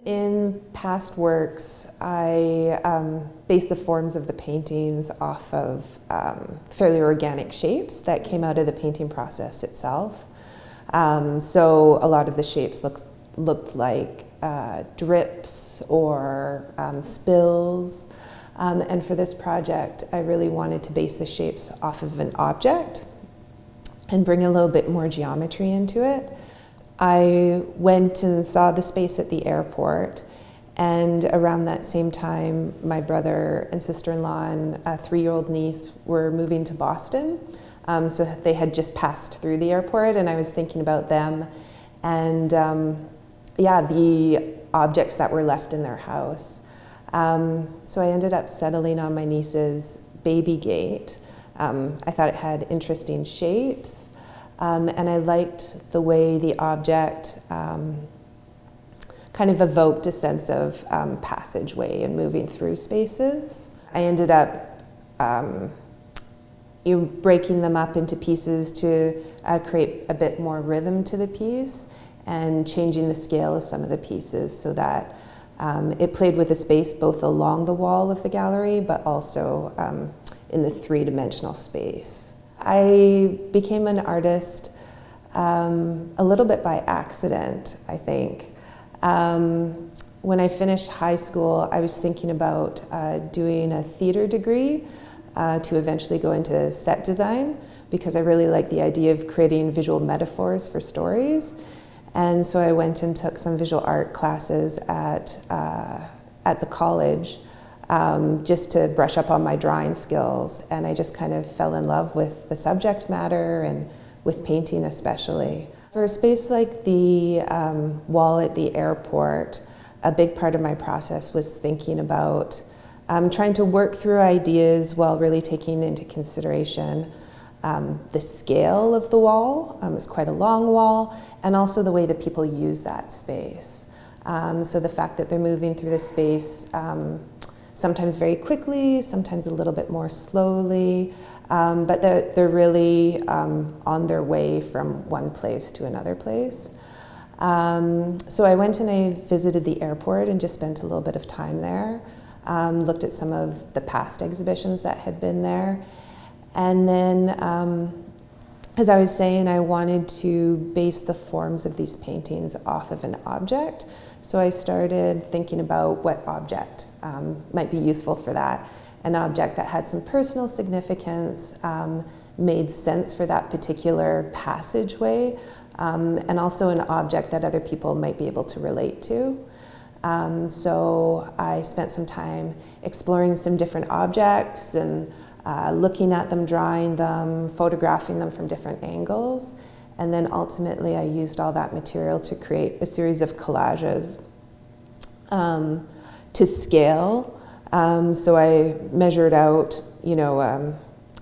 In past works, I based the forms of the paintings off of fairly organic shapes that came out of the painting process itself. So a lot of the shapes looked like drips or spills. And for this project, I really wanted to base the shapes off of an object and bring a little bit more geometry into it. I went and saw the space at the airport, and around that same time, my brother and sister-in-law and a 3-year-old niece were moving to Boston. So they had just passed through the airport, and I was thinking about them and the objects that were left in their house. So I ended up settling on my niece's baby gate. I thought it had interesting shapes. And I liked the way the object kind of evoked a sense of passageway and moving through spaces. I ended up breaking them up into pieces to create a bit more rhythm to the piece and changing the scale of some of the pieces so that it played with the space both along the wall of the gallery but also in the 3-dimensional space. I became an artist a little bit by accident, I think. When I finished high school, I was thinking about doing a theater degree to eventually go into set design because I really like the idea of creating visual metaphors for stories. And so I went and took some visual art classes at the college just to brush up on my drawing skills, and I just kind of fell in love with the subject matter and with painting especially. For a space like the wall at the airport, a big part of my process was thinking about trying to work through ideas while really taking into consideration the scale of the wall. It's quite a long wall, and also the way that people use that space. So the fact that they're moving through the space sometimes very quickly, sometimes a little bit more slowly, but they're really on their way from one place to another place. So I went and I visited the airport and just spent a little bit of time there, looked at some of the past exhibitions that had been there, and then as I was saying, I wanted to base the forms of these paintings off of an object. So I started thinking about what object might be useful for that. An object that had some personal significance, made sense for that particular passageway, and also an object that other people might be able to relate to. So I spent some time exploring some different objects and looking at them, drawing them, photographing them from different angles. And then ultimately I used all that material to create a series of collages to scale. So I measured out,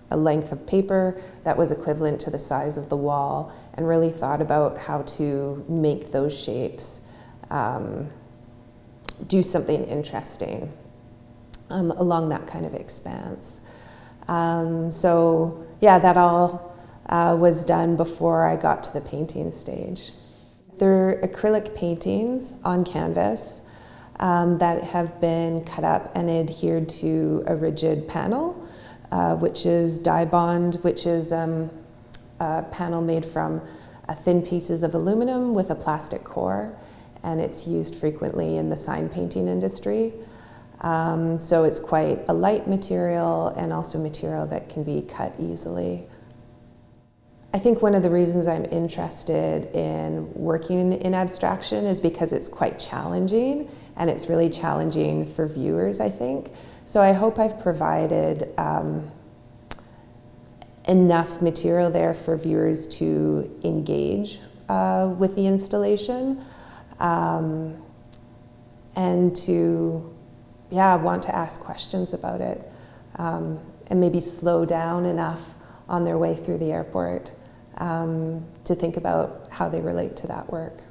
a length of paper that was equivalent to the size of the wall and really thought about how to make those shapes do something interesting along that kind of expanse. So yeah, that all was done before I got to the painting stage. They're acrylic paintings on canvas that have been cut up and adhered to a rigid panel, which is dye bond, which is a panel made from thin pieces of aluminum with a plastic core, and it's used frequently in the sign painting industry. So it's quite a light material and also material that can be cut easily. I think one of the reasons I'm interested in working in abstraction is because it's quite challenging, and it's really challenging for viewers, I think. So I hope I've provided enough material there for viewers to engage with the installation and to want to ask questions about it and maybe slow down enough on their way through the airport to think about how they relate to that work.